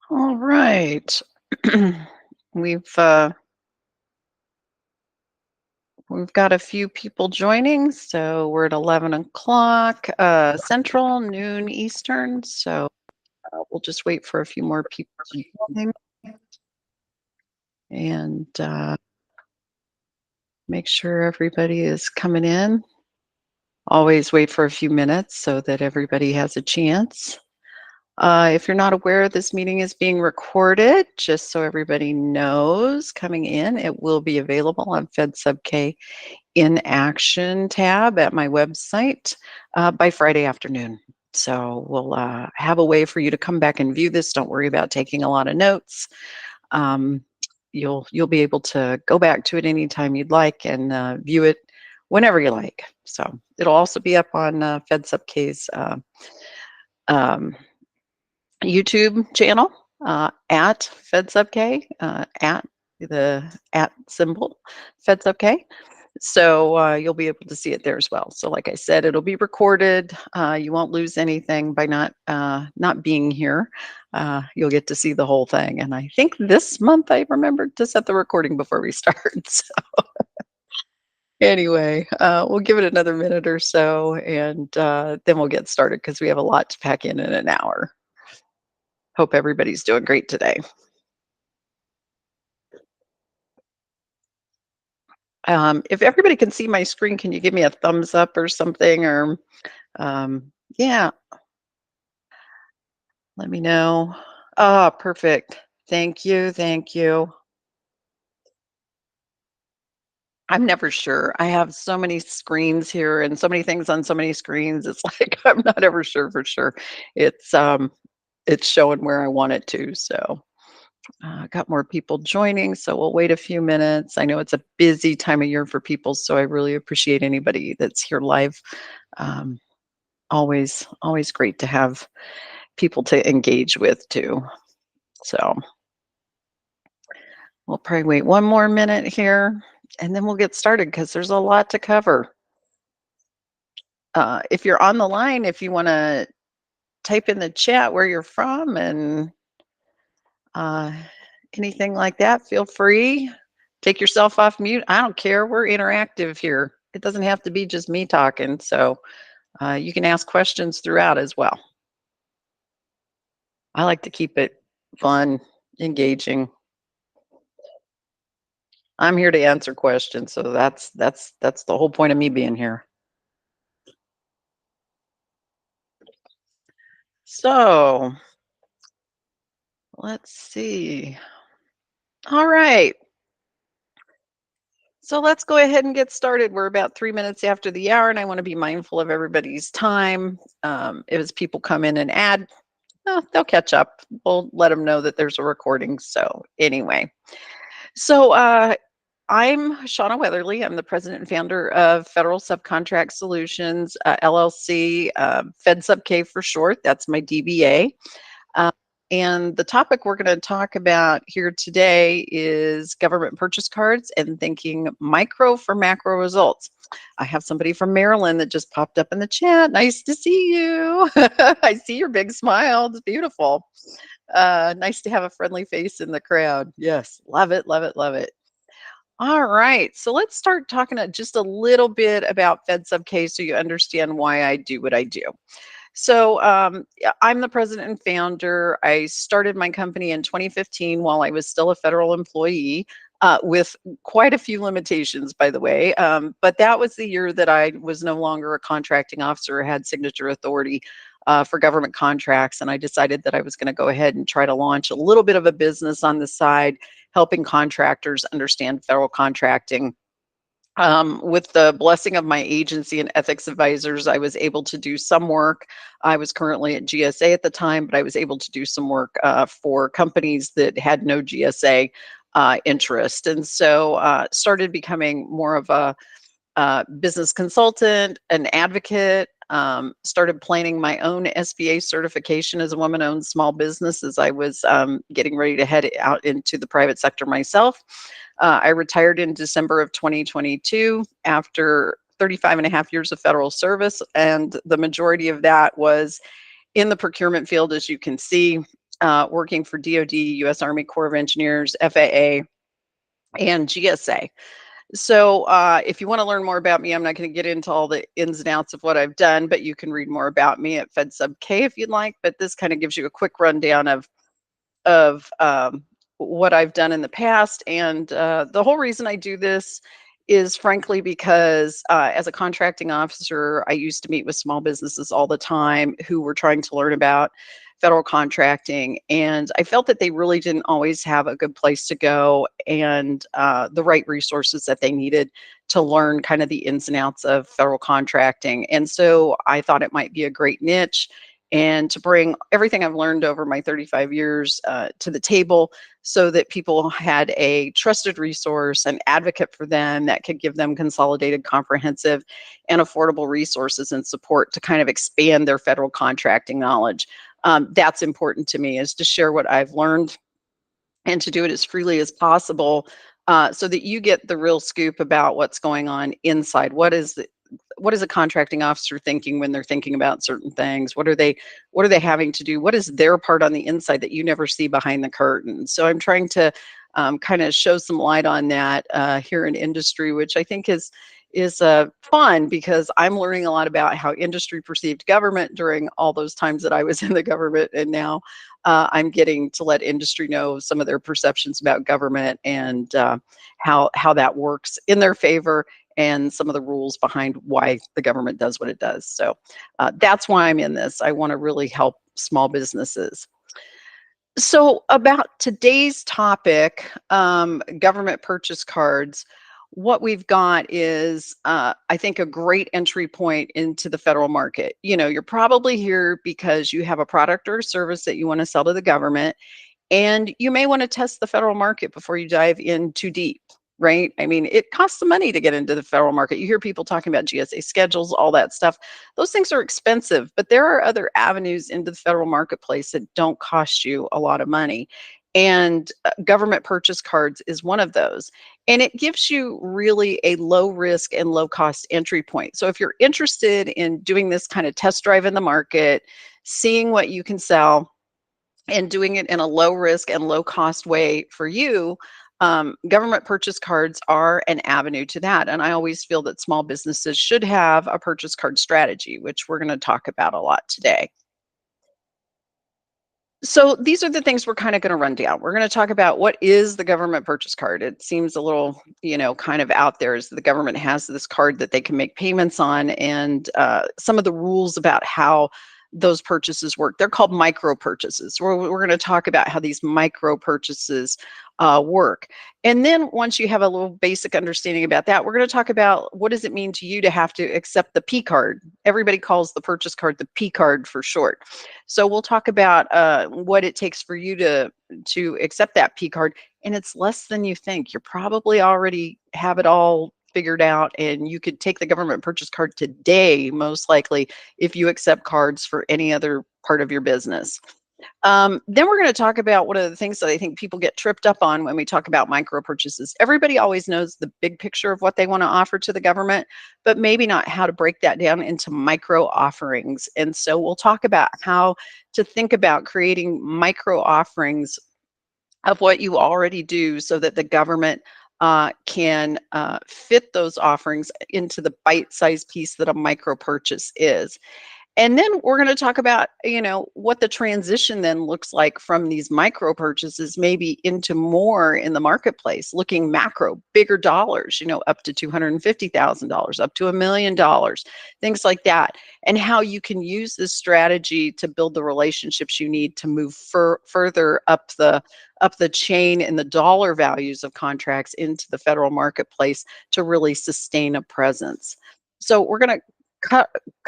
All right. We've uh, we've got a few people joining, so we're at 11 o'clock Central, noon Eastern. So we'll just wait for a few more people to join and make sure everybody is coming in. Always wait for a few minutes so that everybody has a chance. If you're not aware, this meeting is being recorded, just so everybody knows coming in. It will be available on FedSubK in Action tab at my website by Friday afternoon. So we'll have a way for you to come back and view this. Don't worry about taking a lot of notes. Um, you'll be able to go back to it anytime you'd like and view it whenever you like. So it'll also be up on FedSubK's um, YouTube channel at FedSubK at the at symbol FedSubK. So you'll be able to see it there as well. So like I said, it'll be recorded. You won't lose anything by not being here. You'll get to see the whole thing. And I think this month I remembered to set the recording before we start. So anyway, we'll give it another minute or so, and then we'll get started because we have a lot to pack in an hour. Hope everybody's doing great today. If everybody can see my screen, can you give me a thumbs up or something? Or yeah, let me know. Ah, perfect. Thank you. Thank you. I'm never sure. I have so many screens here and so many things on so many screens. It's like I'm not ever sure for sure. It's um it's showing where I want it to. So got more people joining, so we'll wait a few minutes. I know it's a busy time of year for people, so I really appreciate anybody that's here live. Um, always great to have people to engage with too. So we'll probably wait one more minute here and then we'll get started because there's a lot to cover. If you're on the line, if you want to type in the chat where you're from and uh, anything like that, feel free. Take yourself off mute. I don't care. We're interactive here. It doesn't have to be just me talking. So you can ask questions throughout as well. I like to keep it fun, engaging. I'm here to answer questions, so that's the whole point of me being here. So let's see. All right. So let's go ahead and get started. We're about 3 minutes after the hour, and I want to be mindful of everybody's time. As people come in and add, they'll catch up. We'll let them know that there's a recording. So anyway, so I'm Shauna Weatherly. I'm the president and founder of Federal Subcontract Solutions, LLC, FedSubK for short. That's my DBA. Uh, and the topic we're going to talk about here today is government purchase cards and thinking micro for macro results. I have somebody from Maryland that just popped up in the chat. Nice to see you. I see your big smile. It's beautiful. Nice to have a friendly face in the crowd. Yes, love it, love it, love it. All right, so let's start talking just a little bit about FedSubK so you understand why I do what I do. So yeah, I'm the president and founder. I started my company in 2015 while I was still a federal employee, with quite a few limitations, by the way. But that was the year that I was no longer a contracting officer, had signature authority for government contracts. And I decided that I was going to go ahead and try to launch a little bit of a business on the side, helping contractors understand federal contracting. With the blessing of my agency and ethics advisors, I was able to do some work. I was currently at GSA at the time, but I was able to do some work for companies that had no GSA interest. And so started becoming more of a business consultant, an advocate, started planning my own SBA certification as a woman owned small business as I was getting ready to head out into the private sector myself. I retired in December of 2022 after 35 and a half years of federal service. And the majority of that was in the procurement field, as you can see. working for DoD, U.S. Army Corps of Engineers, FAA, and GSA. So if you want to learn more about me, I'm not going to get into all the ins and outs of what I've done, but you can read more about me at FedSubK if you'd like. But this kind of gives you a quick rundown of what I've done in the past. And the whole reason I do this is frankly because as a contracting officer, I used to meet with small businesses all the time who were trying to learn about federal contracting. And I felt that they really didn't always have a good place to go and the right resources that they needed to learn kind of the ins and outs of federal contracting. And so I thought it might be a great niche and to bring everything I've learned over my 35 years to the table so that people had a trusted resource, an advocate for them that could give them consolidated, comprehensive, and affordable resources and support to kind of expand their federal contracting knowledge. That's important to me, is to share what I've learned and to do it as freely as possible so that you get the real scoop about what's going on inside. What is a contracting officer thinking when they're thinking about certain things? What are they having to do? What is their part on the inside that you never see behind the curtain? So I'm trying to kind of show some light on that here in industry, which I think is fun because I'm learning a lot about how industry perceived government during all those times that I was in the government, and now I'm getting to let industry know some of their perceptions about government and how that works in their favor and some of the rules behind why the government does what it does. So that's why I'm in this. I want to really help small businesses. So about today's topic, government purchase cards, what we've got is, I think, a great entry point into the federal market. You know, you're probably here because you have a product or service that you want to sell to the government, and you may want to test the federal market before you dive in too deep, right? I mean, it costs some money to get into the federal market. You hear people talking about GSA schedules, all that stuff. Those things are expensive, but there are other avenues into the federal marketplace that don't cost you a lot of money. And government purchase cards is one of those. And it gives you really a low risk and low cost entry point. So if you're interested in doing this kind of test drive in the market, seeing what you can sell, and doing it in a low risk and low cost way for you, government purchase cards are an avenue to that. And I always feel that small businesses should have a purchase card strategy, which we're going to talk about a lot today. So these are the things we're kind of going to run down. We're going to talk about what is the government purchase card. It seems a little, kind of out there, is the government has this card that they can make payments on, and some of the rules about how those purchases work. They're called micro purchases. We're going to talk about how these micro purchases work. And then once you have a little basic understanding about that, we're going to talk about what does it mean to you to have to accept the P card. Everybody calls the purchase card the P card for short. So we'll talk about what it takes for you to accept that P card. And it's less than you think. You probably already have it all figured out, and you could take the government purchase card today, most likely, if you accept cards for any other part of your business. Then we're going to talk about one of the things that I think people get tripped up on when we talk about micro purchases. Everybody always knows the big picture of what they want to offer to the government, but maybe not how to break that down into micro offerings. And so we'll talk about how to think about creating micro offerings of what you already do so that the government can fit those offerings into the bite-sized piece that a micro purchase is. And then we're going to talk about, what the transition then looks like from these micro purchases, maybe into more in the marketplace, looking macro, bigger dollars, up to $250,000, up to $1 million, things like that, and how you can use this strategy to build the relationships you need to move further up the chain in the dollar values of contracts into the federal marketplace to really sustain a presence. So we're going to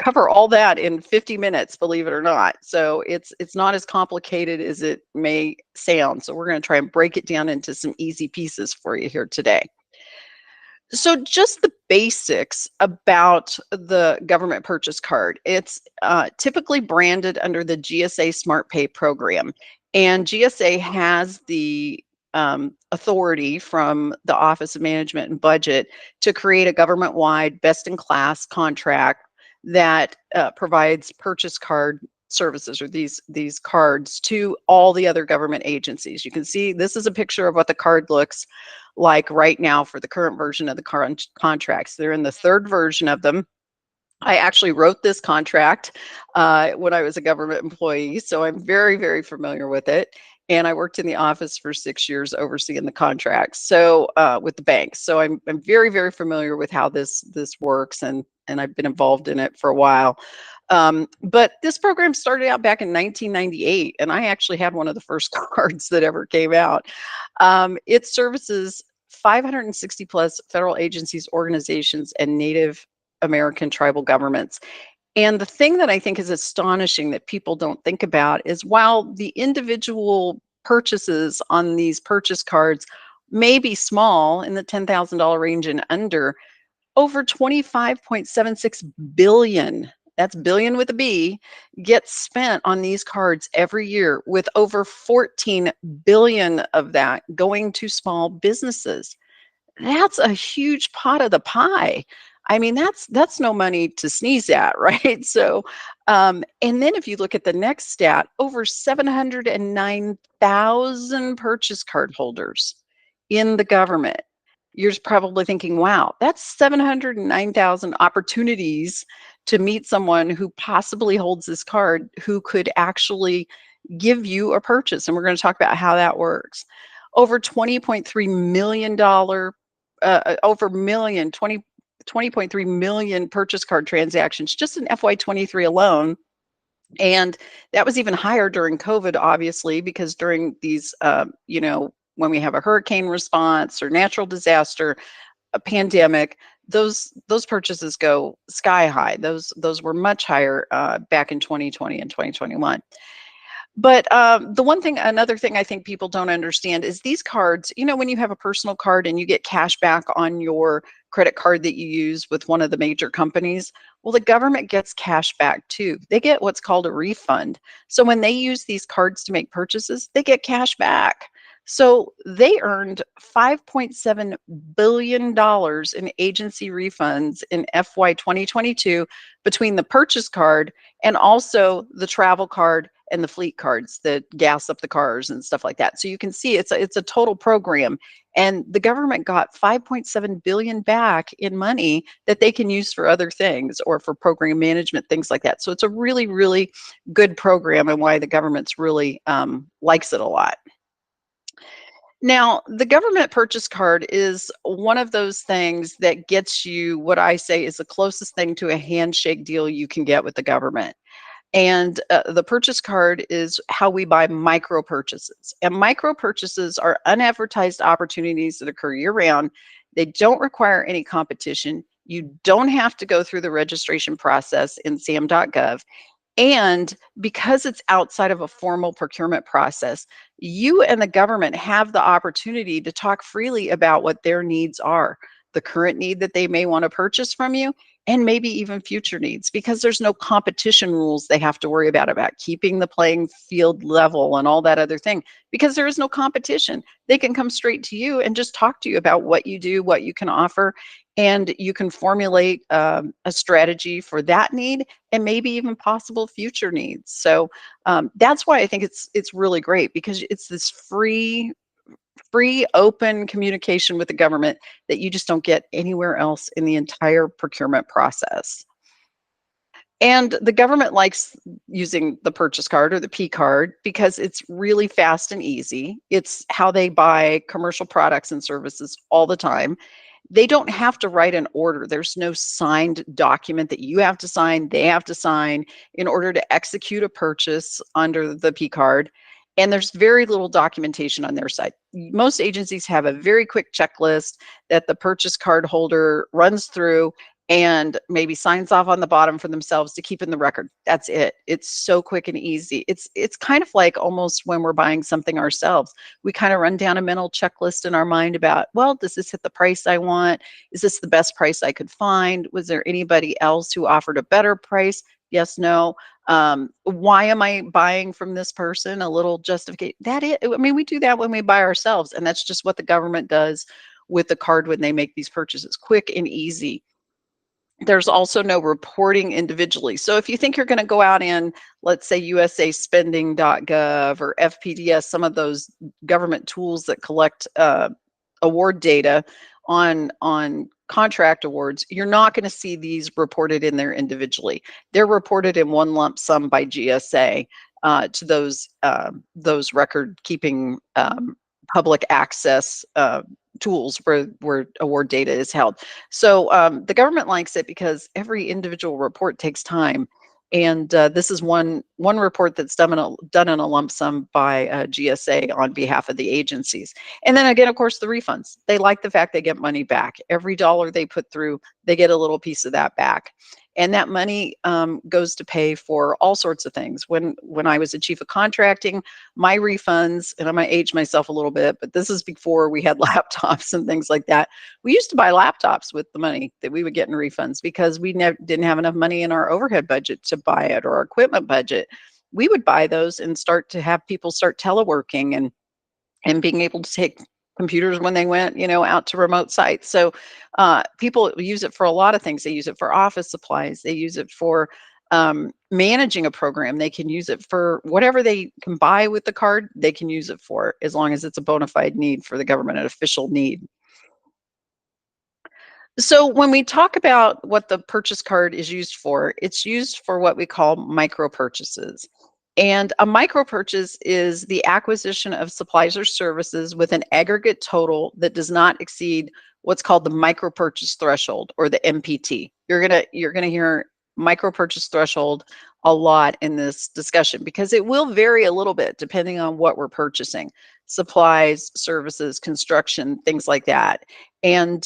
cover all that in 50 minutes, believe it or not. So it's not as complicated as it may sound. So we're going to try and break it down into some easy pieces for you here today. So just the basics about the government purchase card. It's typically branded under the GSA Smart Pay program. And GSA has the authority from the Office of Management and Budget to create a government-wide best-in-class contract that provides purchase card services or these cards to all the other government agencies. You can see this is a picture of what the card looks like right now for the current version of the contracts. They're in the third version of them. I actually wrote this contract when I was a government employee, so I'm very, very familiar with it. And I worked in the office for 6 years overseeing the contracts, so with the banks. So I'm very, very familiar with how this works, and I've been involved in it for a while. But this program started out back in 1998, and I actually had one of the first cards that ever came out. It services 560 plus federal agencies, organizations, and Native American tribal governments. And the thing that I think is astonishing that people don't think about is while the individual purchases on these purchase cards may be small in the $10,000 range and under, over 25.76 billion, that's billion with a B, gets spent on these cards every year, with over 14 billion of that going to small businesses. That's a huge pot of the pie. I mean, that's no money to sneeze at, right? So, and then if you look at the next stat, over 709,000 purchase card holders in the government. You're probably thinking, wow, that's 709,000 opportunities to meet someone who possibly holds this card who could actually give you a purchase. And we're going to talk about how that works. Over $20.3 million, over million, 20.3 million purchase card transactions just in FY23 alone. And that was even higher during COVID, obviously, because during these, when we have a hurricane response or natural disaster, a pandemic, those purchases go sky high. Those were much higher back in 2020 and 2021. But another thing I think people don't understand is these cards, when you have a personal card and you get cash back on your credit card that you use with one of the major companies, well, the government gets cash back too. They get what's called a refund. So when they use these cards to make purchases, they get cash back. So they earned $5.7 billion in agency refunds in FY 2022 between the purchase card and also the travel card and the fleet cards that gas up the cars and stuff like that. So you can see it's a total program, and the government got 5.7 billion back in money that they can use for other things or for program management, things like that. So it's a really, really good program, and why the government's really likes it a lot. Now, the government purchase card is one of those things that gets you what I say is the closest thing to a handshake deal you can get with the government. And the purchase card is how we buy micro purchases. And micro purchases are unadvertised opportunities that occur year round. They don't require any competition. You don't have to go through the registration process in sam.gov. And because it's outside of a formal procurement process, you and the government have the opportunity to talk freely about what their needs are, the current need that they may want to purchase from you, and maybe even future needs, because there's no competition rules they have to worry about keeping the playing field level and all that other thing, because there is no competition. They can come straight to you and just talk to you about what you do, what you can offer, and you can formulate a strategy for that need and maybe even possible future needs. So that's why I think it's really great, because it's this free open communication with the government that you just don't get anywhere else in the entire procurement process. And the government likes using the purchase card or the P card because it's really fast and easy. It's how they buy commercial products and services all the time. They don't have to write an order. There's no signed document that you have to sign, they have to sign in order to execute a purchase under the P card. And there's very little documentation on their side. Most agencies have a very quick checklist that the purchase card holder runs through and maybe signs off on the bottom for themselves to keep in the record. That's it. It's so quick and easy. It's kind of like almost when we're buying something ourselves. We kind of run down a mental checklist in our mind about, well, does this hit the price I want? Is this the best price I could find? Was there anybody else who offered a better price? Yes, no. Why am I buying from this person? A little justification. I mean, we do that when we buy ourselves, and that's just what the government does with the card when they make these purchases, quick and easy. There's also no reporting individually. So if you think you're going to go out in, let's say, usaspending.gov or FPDS, some of those government tools that collect award data on contract awards, you're not going to see these reported in there individually. They're reported in one lump sum by GSA to those record keeping public access tools where award data is held. So the government likes it because every individual report takes time. And this is one report that's done in a lump sum by GSA on behalf of the agencies. And then again, of course, the refunds. They like the fact they get money back. Every dollar they put through, they get a little piece of that back. And that money goes to pay for all sorts of things. When I was a chief of contracting, my refunds, and I might age myself a little bit, but this is before we had laptops and things like that. We used to buy laptops with the money that we would get in refunds because we didn't have enough money in our overhead budget to buy it, or our equipment budget. We would buy those and start to have people start teleworking and being able to take computers when they went, out to remote sites. So people use it for a lot of things. They use it for office supplies. They use it for managing a program. They can use it for whatever they can buy with the card. They can use it for, as long as it's a bona fide need for the government, an official need. So when we talk about what the purchase card is used for, it's used for what we call micro purchases. And a micro purchase is the acquisition of supplies or services with an aggregate total that does not exceed what's called the micro purchase threshold, or the MPT. You're gonna hear micro purchase threshold a lot in this discussion because it will vary a little bit depending on what we're purchasing: supplies, services, construction, things like that. And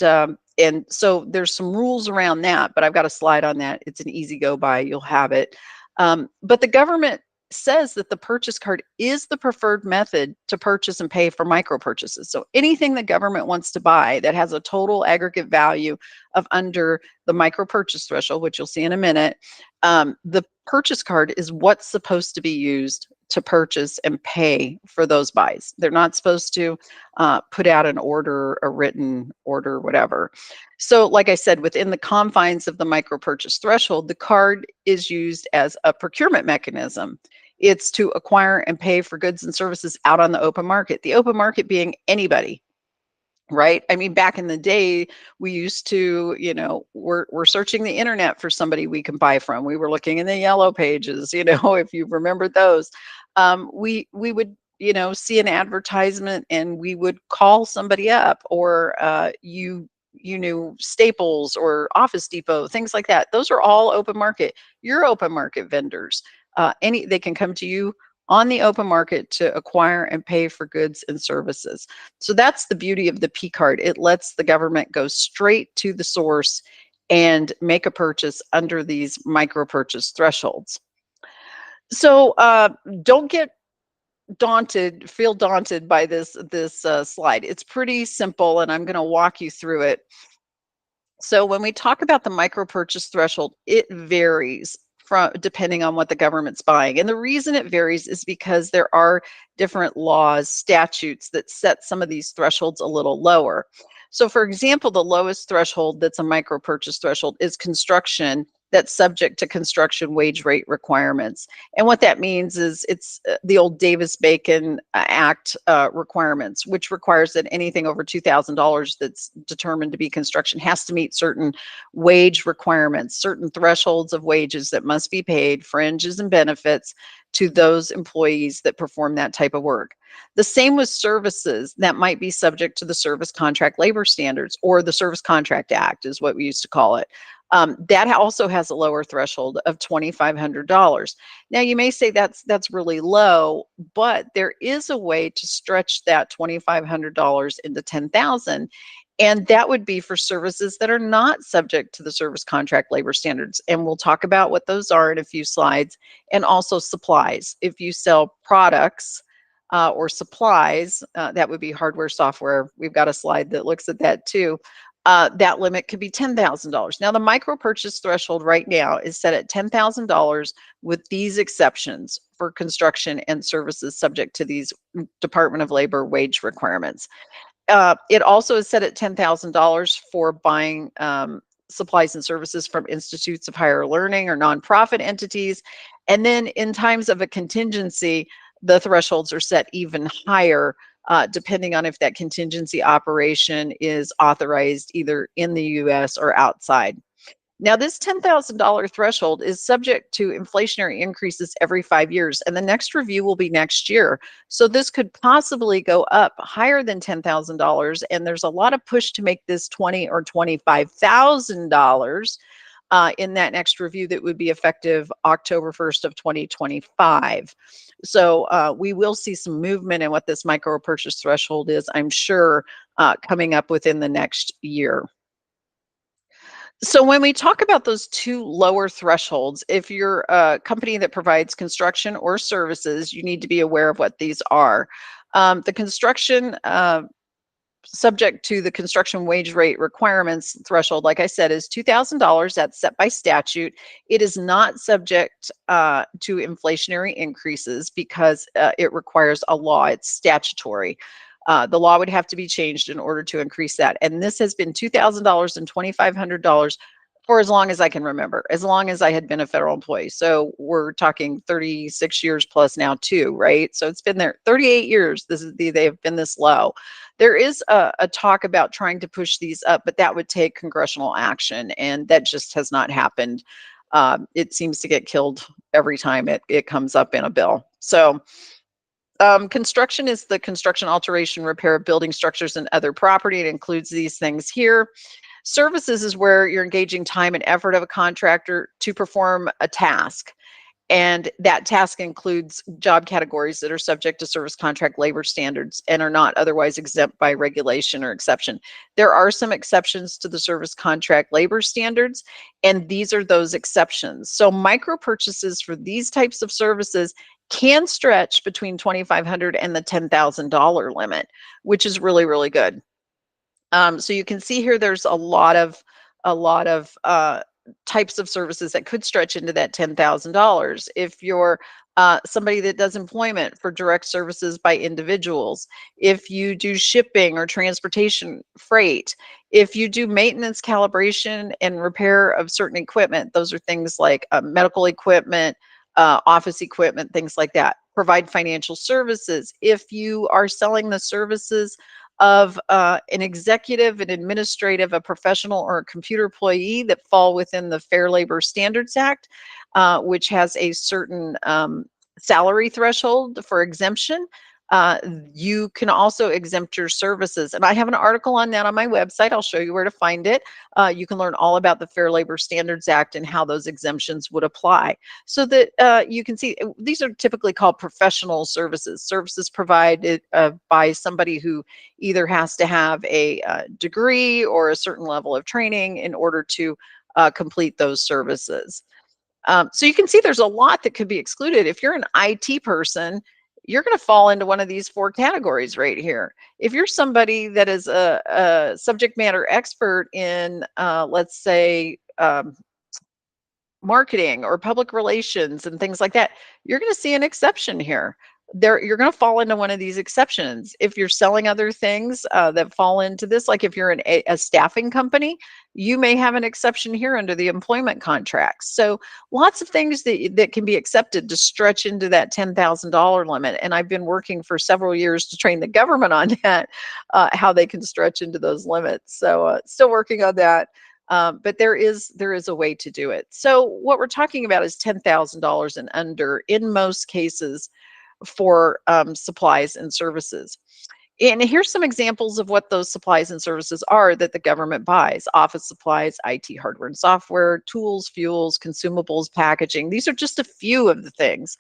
so there's some rules around that, but I've got a slide on that. It's an easy go by. You'll have it. But the government says that the purchase card is the preferred method to purchase and pay for micro purchases. So anything the government wants to buy that has a total aggregate value of under the micro purchase threshold, which you'll see in a minute, the purchase card is what's supposed to be used to purchase and pay for those buys. They're not supposed to put out an order, a written order, whatever. So like I said, within the confines of the micro purchase threshold, the card is used as a procurement mechanism. It's to acquire and pay for goods and services out on the open market. The open market being anybody, right? I mean, back in the day, we used to, we're searching the internet for somebody we can buy from. We were looking in the yellow pages, if you remember those. We would, see an advertisement and we would call somebody up, or you knew Staples or Office Depot, things like that. Those are all open market. Your open market vendors, they can come to you on the open market to acquire and pay for goods and services. So that's the beauty of the P card. It lets the government go straight to the source and make a purchase under these micro purchase thresholds. So don't feel daunted by this slide. It's pretty simple, and I'm going to walk you through it. So when we talk about the micro purchase threshold, it varies depending on what the government's buying. And the reason it varies is because there are different laws, statutes that set some of these thresholds a little lower. So for example, the lowest threshold that's a micro purchase threshold is construction that's subject to construction wage rate requirements. And what that means is it's the old Davis-Bacon Act requirements, which requires that anything over $2,000 that's determined to be construction has to meet certain wage requirements, certain thresholds of wages that must be paid, fringes and benefits, to those employees that perform that type of work. The same with services that might be subject to the Service Contract Labor Standards, or the Service Contract Act is what we used to call it. That also has a lower threshold of $2,500. Now you may say that's really low, but there is a way to stretch that $2,500 into $10,000. And that would be for services that are not subject to the Service Contract Labor Standards. And we'll talk about what those are in a few slides. And also supplies. If you sell products or supplies, that would be hardware, software. We've got a slide that looks at that too. That limit could be $10,000. Now, the micro purchase threshold right now is set at $10,000 with these exceptions for construction and services subject to these Department of Labor wage requirements. It also is set at $10,000 for buying supplies and services from institutes of higher learning or nonprofit entities. And then in times of a contingency, the thresholds are set even higher, depending on if that contingency operation is authorized either in the US or outside. Now, this $10,000 threshold is subject to inflationary increases every 5 years, and the next review will be next year. So, this could possibly go up higher than $10,000, and there's a lot of push to make this $20,000 or $25,000 in that next review that would be effective October 1st of 2025. So, we will see some movement in what this micro purchase threshold is, I'm sure, coming up within the next year. So when we talk about those two lower thresholds, if you're a company that provides construction or services, you need to be aware of what these are. The construction, subject to the construction wage rate requirements threshold, like I said, is $2,000. That's set by statute. It is not subject to inflationary increases because it requires a law. It's statutory. The law would have to be changed in order to increase that. And this has been $2,000 and $2,500 for as long as I can remember, as long as I had been a federal employee. So we're talking 36 years plus now too, right? So it's been there 38 years. They have been this low. There is a talk about trying to push these up, but that would take congressional action, and that just has not happened. It seems to get killed every time it comes up in a bill. So construction is the construction, alteration, repair of building structures and other property. It includes these things here. Services is where you're engaging time and effort of a contractor to perform a task. And that task includes job categories that are subject to service contract labor standards and are not otherwise exempt by regulation or exception. There are some exceptions to the service contract labor standards, and these are those exceptions. So micro purchases for these types of services can stretch between $2,500 and the $10,000 limit, which is really, really good. So you can see here, there's a lot of types of services that could stretch into that $10,000. If you're somebody that does employment for direct services by individuals, if you do shipping or transportation freight, if you do maintenance, calibration, and repair of certain equipment, those are things like medical equipment, office equipment, things like that. Provide financial services. If you are selling the services of an executive, an administrative, a professional, or a computer employee that fall within the Fair Labor Standards Act, which has a certain salary threshold for exemption. You can also exempt your services. And I have an article on that on my website. I'll show you where to find it. You can learn all about the Fair Labor Standards Act and how those exemptions would apply. So that you can see, these are typically called professional services, services provided by somebody who either has to have a degree or a certain level of training in order to complete those services. So you can see there's a lot that could be excluded. If you're an IT person, you're going to fall into one of these four categories right here. If you're somebody that is a subject matter expert in, let's say, marketing or public relations and things like that, you're going to see an exception here. You're going to fall into one of these exceptions. If you're selling other things that fall into this, like if you're a staffing company, you may have an exception here under the employment contracts. So lots of things that can be accepted to stretch into that $10,000 limit. And I've been working for several years to train the government on that, how they can stretch into those limits. So still working on that. But there is a way to do it. So what we're talking about is $10,000 and under in most cases for supplies and services. And here's some examples of what those supplies and services are that the government buys: office supplies, IT hardware and software, tools, fuels, consumables, packaging. These are just a few of the things.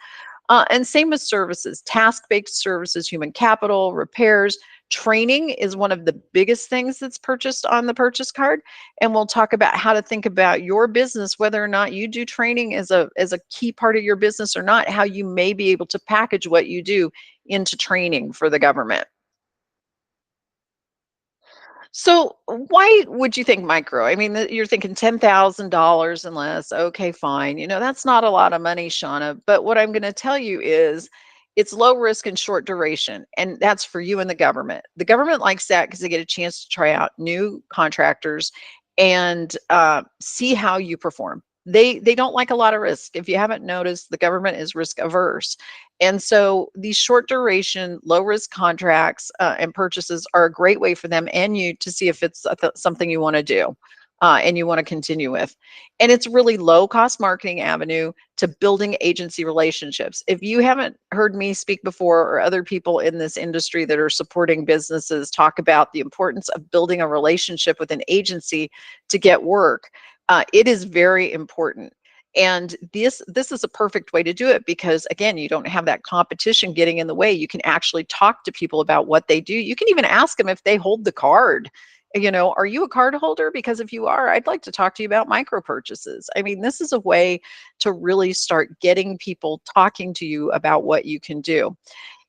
And same with services, task-based services, human capital, repairs. Training is one of the biggest things that's purchased on the purchase card. And we'll talk about how to think about your business, whether or not you do training as a key part of your business or not, how you may be able to package what you do into training for the government. So why would you think micro? I mean, you're thinking $10,000 and less. Okay, fine. That's not a lot of money, Shauna. But what I'm going to tell you is it's low risk and short duration. And that's for you and the government. The government likes that because they get a chance to try out new contractors and see how you perform. They don't like a lot of risk. If you haven't noticed, the government is risk averse. And so these short duration, low risk contracts and purchases are a great way for them and you to see if it's something you want to do and you want to continue with. And it's really low cost marketing avenue to building agency relationships. If you haven't heard me speak before or other people in this industry that are supporting businesses talk about the importance of building a relationship with an agency to get work, it is very important. And this is a perfect way to do it because again, you don't have that competition getting in the way. You can actually talk to people about what they do. You can even ask them if they hold the card. Are you a card holder? Because if you are, I'd like to talk to you about micro purchases. I mean, this is a way to really start getting people talking to you about what you can do.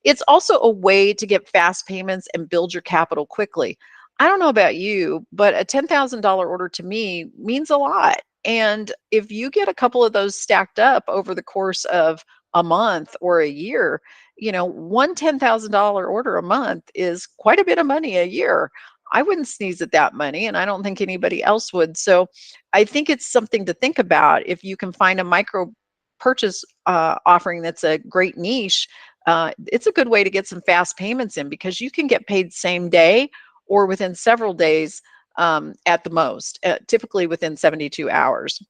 It's also a way to get fast payments and build your capital quickly. I don't know about you, but a $10,000 order to me means a lot. And if you get a couple of those stacked up over the course of a month or a year, one $10,000 order a month is quite a bit of money a year. I wouldn't sneeze at that money, and I don't think anybody else would. So I think it's something to think about if you can find a micro purchase offering that's a great niche. It's a good way to get some fast payments in because you can get paid same day or within several days at the most, typically within 72 hours.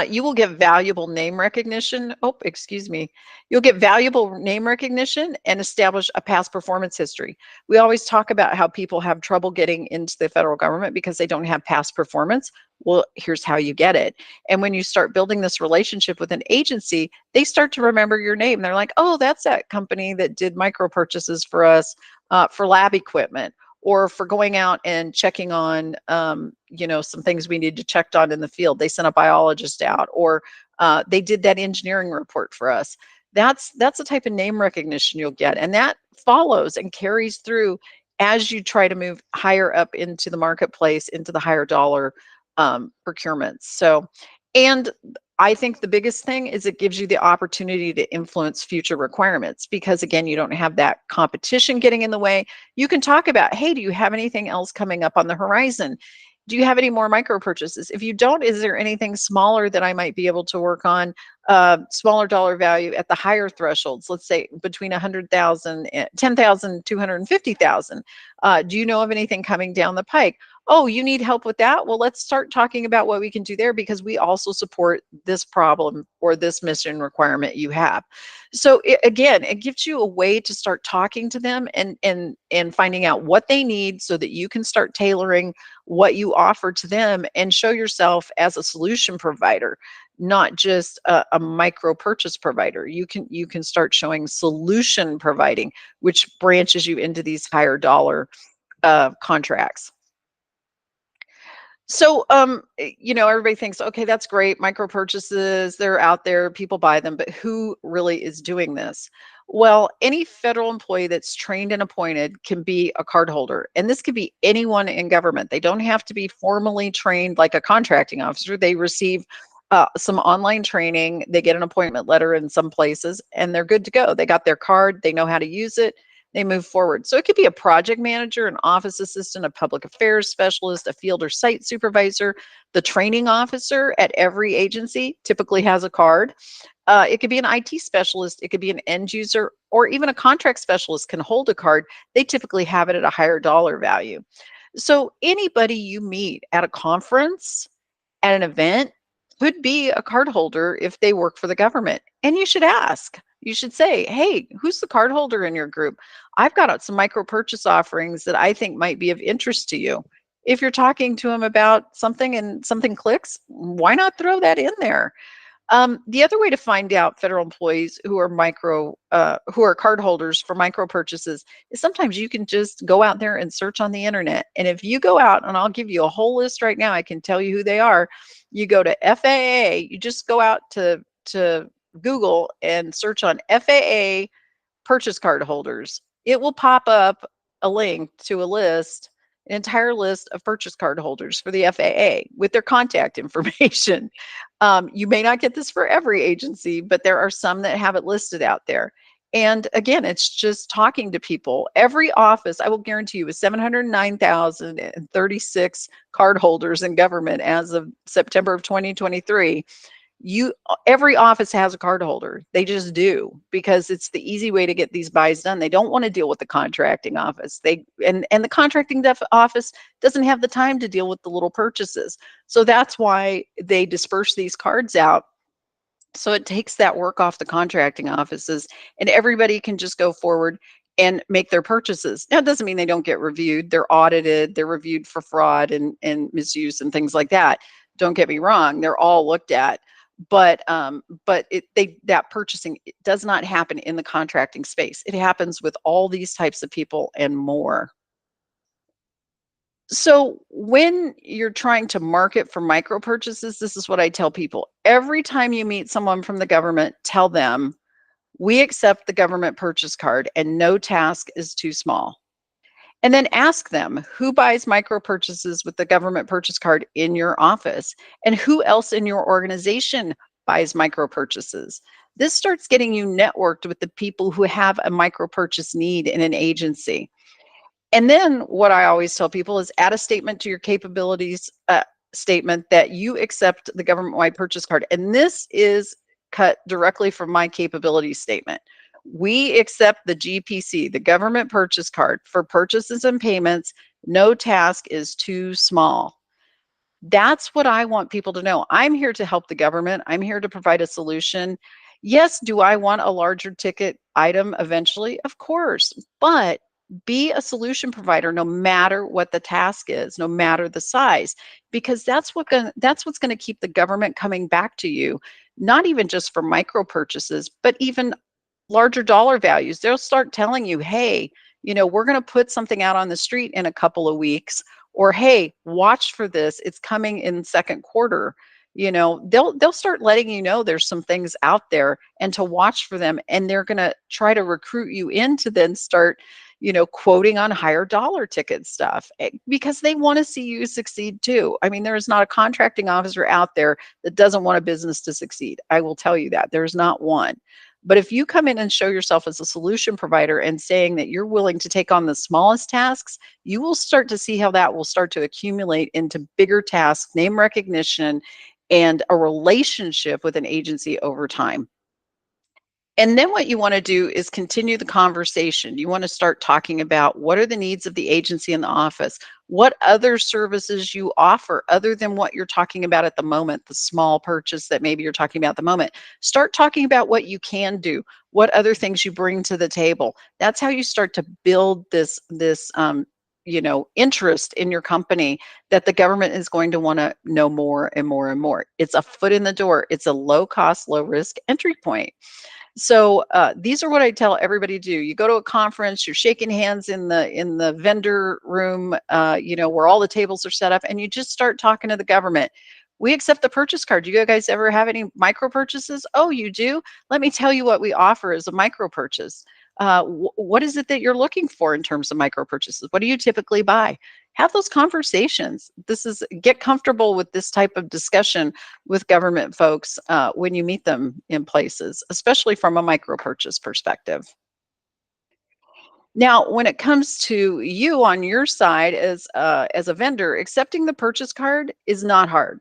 You will get valuable name recognition. Oh, excuse me. You'll get valuable name recognition and establish a past performance history. We always talk about how people have trouble getting into the federal government because they don't have past performance. Well, here's how you get it. And when you start building this relationship with an agency, they start to remember your name. They're like, oh, that's that company that did micro purchases for us for lab equipment or for going out and checking on, some things we need to check on in the field. They sent a biologist out, or they did that engineering report for us. That's the type of name recognition you'll get, and that follows and carries through as you try to move higher up into the marketplace, into the higher dollar procurements. So, and I think the biggest thing is it gives you the opportunity to influence future requirements because again, you don't have that competition getting in the way. You can talk about, hey, do you have anything else coming up on the horizon? Do you have any more micro purchases? If you don't, is there anything smaller that I might be able to work on? Smaller dollar value at the higher thresholds, let's say between 100,000 and 10,000, 250,000. Do you know of anything coming down the pike? Oh, you need help with that? Well, let's start talking about what we can do there because we also support this problem or this mission requirement you have. So again, it gives you a way to start talking to them and finding out what they need so that you can start tailoring what you offer to them and show yourself as a solution provider, not just a micro purchase provider. You can start showing solution providing, which branches you into these higher dollar contracts. So, everybody thinks, okay, that's great. Micro purchases, they're out there, people buy them, but who really is doing this? Well, any federal employee that's trained and appointed can be a card holder. And this could be anyone in government. They don't have to be formally trained like a contracting officer. They receive some online training, they get an appointment letter in some places, and they're good to go. They got their card, they know how to use it, they move forward. So it could be a project manager, an office assistant, a public affairs specialist, a field or site supervisor. The training officer at every agency typically has a card. It could be an IT specialist, it could be an end user, or even a contract specialist can hold a card. They typically have it at a higher dollar value. So anybody you meet at a conference, at an event, could be a card holder if they work for the government. And you should ask. You should say, hey, who's the card holder in your group? I've got some micro purchase offerings that I think might be of interest to you. If you're talking to them about something and something clicks, why not throw that in there? The other way to find out federal employees who are card holders for micro purchases is sometimes you can just go out there and search on the internet. And if you go out, and I'll give you a whole list right now, I can tell you who they are. You go to FAA, you just go out to Google and search on FAA purchase card holders. It will pop up a link to a list, an entire list of purchase card holders for the FAA with their contact information. You may not get this for every agency, but there are some that have it listed out there. And again, it's just talking to people. Every office, I will guarantee you, with 709,036 cardholders in government as of September of 2023, every office has a card holder. They just do, because it's the easy way to get these buys done. They don't want to deal with the contracting office. And the contracting office doesn't have the time to deal with the little purchases. So that's why they disperse these cards out. So it takes that work off the contracting offices, and everybody can just go forward and make their purchases. Now, it doesn't mean they don't get reviewed. They're audited, they're reviewed for fraud and misuse and things like that. Don't get me wrong, they're all looked at. But that purchasing, it does not happen in the contracting space. It happens with all these types of people and more. So when you're trying to market for micro purchases, this is what I tell people. Every time you meet someone from the government, tell them, we accept the government purchase card and no task is too small. And then ask them, who buys micro purchases with the government purchase card in your office? And who else in your organization buys micro purchases? This starts getting you networked with the people who have a micro purchase need in an agency. And then what I always tell people is add a statement to your capabilities statement that you accept the government-wide purchase card. And this is cut directly from my capabilities statement. We accept the GPC, the government purchase card, for purchases and payments. No task is too small. That's what I want people to know. I'm here to help the government. I'm here to provide a solution. Yes, do I want a larger ticket item eventually? Of course, but be a solution provider no matter what the task is, no matter the size, because that's what's going to keep the government coming back to you, not even just for micro purchases, but even larger dollar values. They'll start telling you, hey, we're going to put something out on the street in a couple of weeks, or hey, watch for this, it's coming in second quarter. They'll start letting you know there's some things out there and to watch for them, and they're going to try to recruit you in to then start quoting on higher dollar ticket stuff, because they want to see you succeed too. I mean, there is not a contracting officer out there that doesn't want a business to succeed. I will tell you that there's not one. But if you come in and show yourself as a solution provider and saying that you're willing to take on the smallest tasks, you will start to see how that will start to accumulate into bigger tasks, name recognition, and a relationship with an agency over time. And then what you want to do is continue the conversation. You want to start talking about what are the needs of the agency and the office, what other services you offer other than what you're talking about at the moment, the small purchase that maybe you're talking about at the moment. Start talking about what you can do, what other things you bring to the table. That's how you start to build this interest in your company, that the government is going to want to know more and more and more. It's a foot in the door. It's a low cost, low risk entry point. So these are what I tell everybody to do. You go to a conference, you're shaking hands in the vendor room, where all the tables are set up, and you just start talking to the government. We accept the purchase card. Do you guys ever have any micro purchases? Oh, you do? Let me tell you what we offer as a micro purchase. What is it that you're looking for in terms of micro purchases? What do you typically buy? Have those conversations. Get comfortable with this type of discussion with government folks when you meet them in places, especially from a micro purchase perspective. Now, when it comes to you on your side as a vendor, accepting the purchase card is not hard.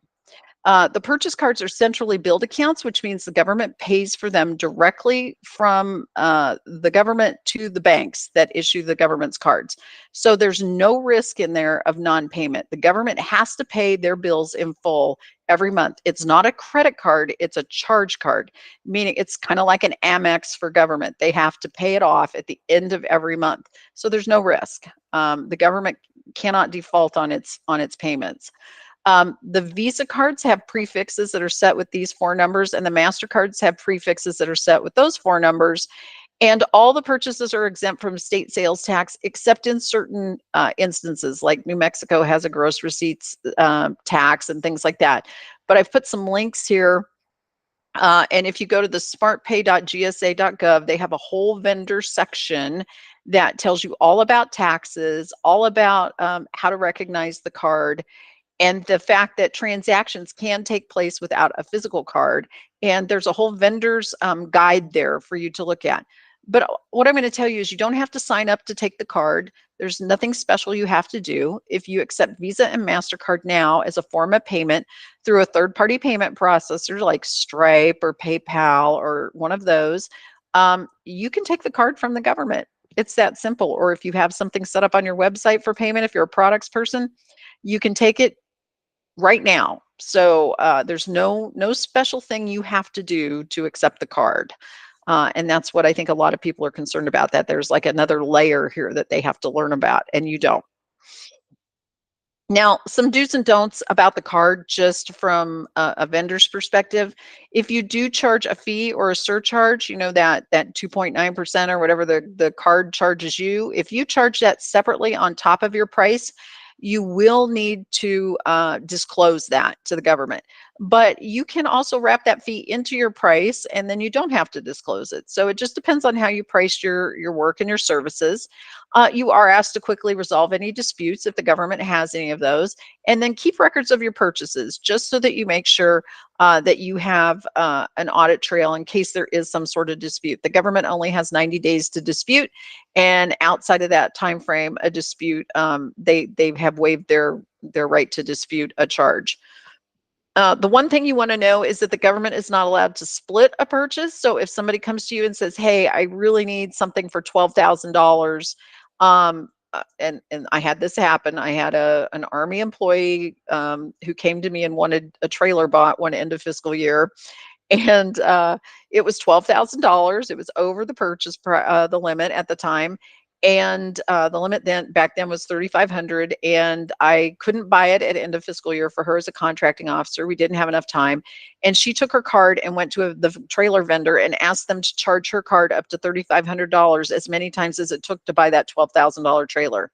The purchase cards are centrally billed accounts, which means the government pays for them directly from the government to the banks that issue the government's cards. So there's no risk in there of non-payment. The government has to pay their bills in full every month. It's not a credit card, it's a charge card, meaning it's kind of like an Amex for government. They have to pay it off at the end of every month. So there's no risk. The government cannot default on its payments. The Visa cards have prefixes that are set with these four numbers, and the MasterCards have prefixes that are set with those four numbers. And all the purchases are exempt from state sales tax, except in certain instances, like New Mexico has a gross receipts tax and things like that. But I've put some links here. And if you go to the smartpay.gsa.gov, they have a whole vendor section that tells you all about taxes, all about how to recognize the card, and the fact that transactions can take place without a physical card. And there's a whole vendor's guide there for you to look at. But what I'm going to tell you is you don't have to sign up to take the card. There's nothing special you have to do. If you accept Visa and MasterCard now as a form of payment through a third-party payment processor like Stripe or PayPal or one of those, you can take the card from the government. It's that simple. Or if you have something set up on your website for payment, if you're a products person, you can take it right now. So there's no special thing you have to do to accept the card. And that's what I think a lot of people are concerned about, that there's like another layer here that they have to learn about, and you don't. Now, some do's and don'ts about the card, just from a vendor's perspective. If you do charge a fee or a surcharge, that 2.9% or whatever the card charges you, if you charge that separately on top of your price, you will need to disclose that to the government. But you can also wrap that fee into your price, and then you don't have to disclose it. So it just depends on how you price your work and your services. You are asked to quickly resolve any disputes if the government has any of those, and then keep records of your purchases, just so that you make sure that you have an audit trail in case there is some sort of dispute. The government only has 90 days to dispute, and outside of that time frame, a dispute, they have waived their right to dispute a charge. The one thing you want to know is that the government is not allowed to split a purchase. So if somebody comes to you and says, "Hey, I really need something for $12,000," and I had this happen. I had an Army employee who came to me and wanted a trailer bought one end of fiscal year, and it was $12,000. It was over the the limit at the time, and the limit then back then was 3,500, and I couldn't buy it at end of fiscal year for her as a contracting officer. We didn't have enough time, and she took her card and went to the trailer vendor and asked them to charge her card up to $3,500 as many times as it took to buy that $12,000 trailer.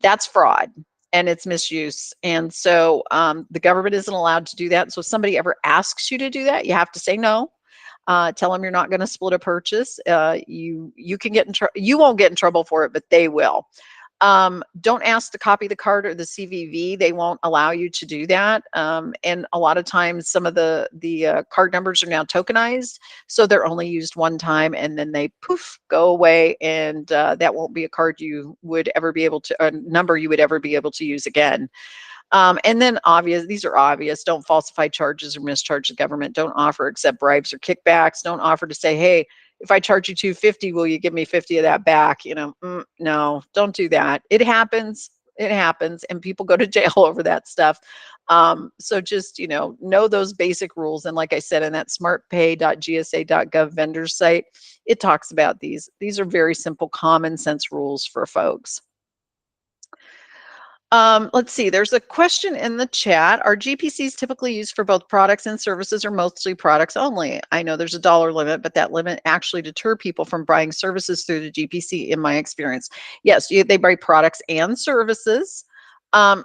That's fraud, and it's misuse. And so the government isn't allowed to do that. So if somebody ever asks you to do that, you have to say no. Tell them you're not going to split a purchase. You can get in trouble. You won't get in trouble for it, but they will. Don't ask to copy the card or the CVV. They won't allow you to do that. And a lot of times, some of the card numbers are now tokenized, so they're only used one time, and then they poof go away, and that won't be a card you would ever be able to, a number you would ever be able to use again. And then these are obvious. Don't falsify charges or mischarge the government. Don't offer accept bribes or kickbacks. Don't offer to say, "Hey, if I charge you 250, will you give me 50 of that back?" No, don't do that. It happens. It happens, and people go to jail over that stuff. So just, know those basic rules. And like I said, in that smartpay.gsa.gov vendor site, it talks about these. These are very simple, common sense rules for folks. Let's see, there's a question in the chat. Are GPCs typically used for both products and services, or mostly products only? I know there's a dollar limit, but that limit actually deter people from buying services through the GPC, in my experience. Yes, they buy products and services.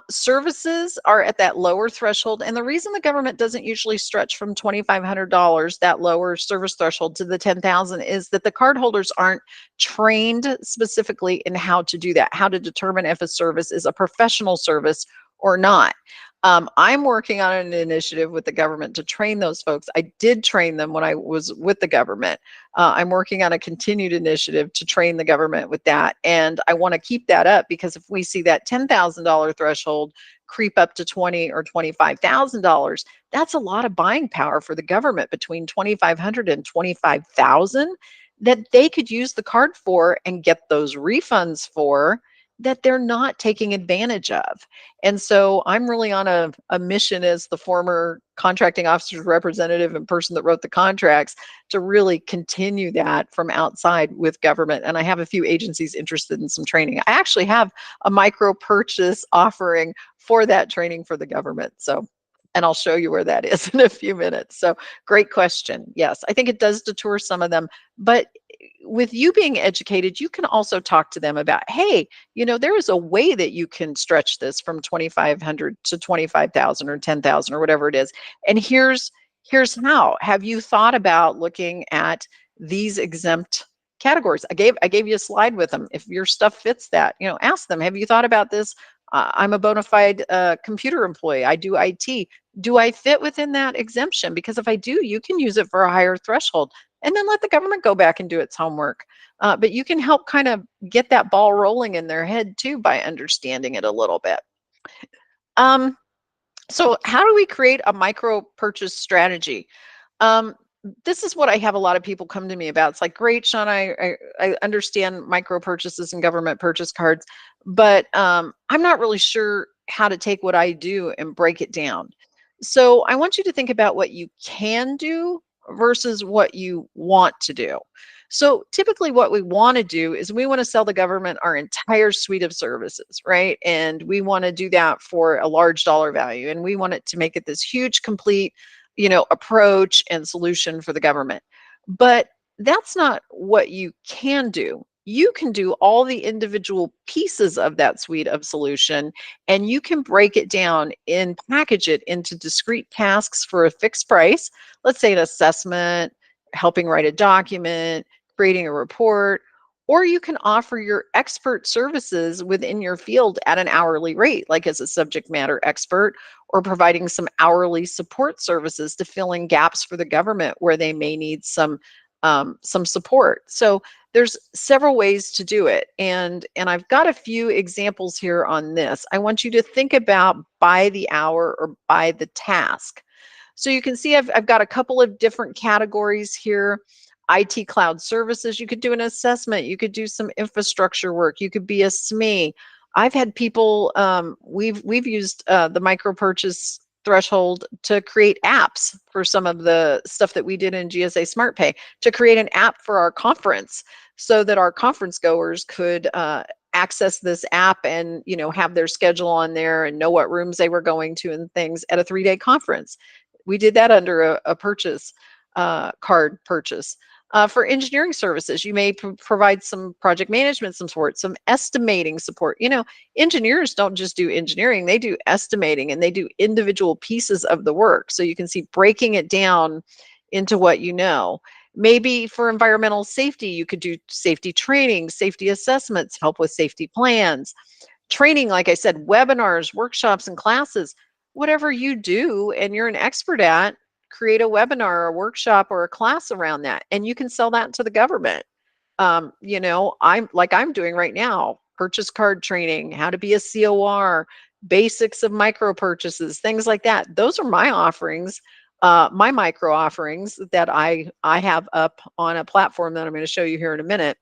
Services are at that lower threshold. And the reason the government doesn't usually stretch from $2,500, that lower service threshold, to the 10,000 is that the cardholders aren't trained specifically in how to do that, how to determine if a service is a professional service or not. I'm working on an initiative with the government to train those folks. I did train them when I was with the government. I'm working on a continued initiative to train the government with that. And I want to keep that up, because if we see that $10,000 threshold creep up to $20,000 or $25,000, that's a lot of buying power for the government, between 2,500 and 25,000, that they could use the card for and get those refunds for, that they're not taking advantage of. And so I'm really on a mission, as the former contracting officer's representative and person that wrote the contracts, to really continue that from outside with government. And I have a few agencies interested in some training. I actually have a micro purchase offering for that training for the government. So, and I'll show you where that is in a few minutes. So great question. Yes, I think it does deter some of them, but with you being educated, you can also talk to them about, hey, there is a way that you can stretch this from 2,500 to 25,000 or 10,000 or whatever it is. And here's how. Have you thought about looking at these exempt categories? I gave you a slide with them. If your stuff fits that, ask them, have you thought about this? I'm a bona fide computer employee. I do IT. Do I fit within that exemption? Because if I do, you can use it for a higher threshold. and then let the government go back and do its homework. But you can help kind of get that ball rolling in their head too by understanding it a little bit. Um, so, how do we create a micro purchase strategy? Um, this is what I have a lot of people come to me about. It's like, great, Sean, I understand micro purchases and government purchase cards, but I'm not really sure how to take what I do and break it down. So I want you to think about what you can do versus what you want to do. So typically what we want to do is we want to sell the government our entire suite of services, right? And we want to do that for a large dollar value. And we want it to make it this huge, complete, approach and solution for the government. But that's not what you can do. You can do all the individual pieces of that suite of solution, and you can break it down and package it into discrete tasks for a fixed price. Let's say an assessment, helping write a document, creating a report, or you can offer your expert services within your field at an hourly rate, like as a subject matter expert, or providing some hourly support services to fill in gaps for the government where they may need some support. So there's several ways to do it, and I've got a few examples here on this. I want you to think about by the hour or by the task. So you can see I've got a couple of different categories here. IT cloud services, you could do an assessment, you could do some infrastructure work, you could be a SME. I've had people, we've used the micro purchase threshold to create apps for some of the stuff that we did in GSA SmartPay, to create an app for our conference so that our conference goers could access this app and have their schedule on there and know what rooms they were going to and things at a 3-day conference. We did that under a purchase card purchase. For engineering services, you may provide some project management support, some estimating support. Engineers don't just do engineering, they do estimating, and they do individual pieces of the work. So you can see breaking it down into what you know. Maybe for environmental safety, you could do safety training, safety assessments, help with safety plans, training, like I said, webinars, workshops, and classes. Whatever you do and you're an expert at, create a webinar, a workshop, or a class around that, and you can sell that to the government. I'm doing right now, purchase card training, how to be a COR, basics of micro purchases, things like that. Those are my offerings, my micro offerings that I have up on a platform that I'm going to show you here in a minute.